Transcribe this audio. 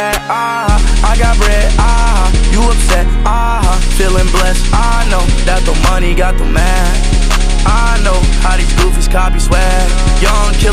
mad, I got bread, you upset, feeling blessed. I know that the money got the man. I know how these goofies copy swag. Young killer.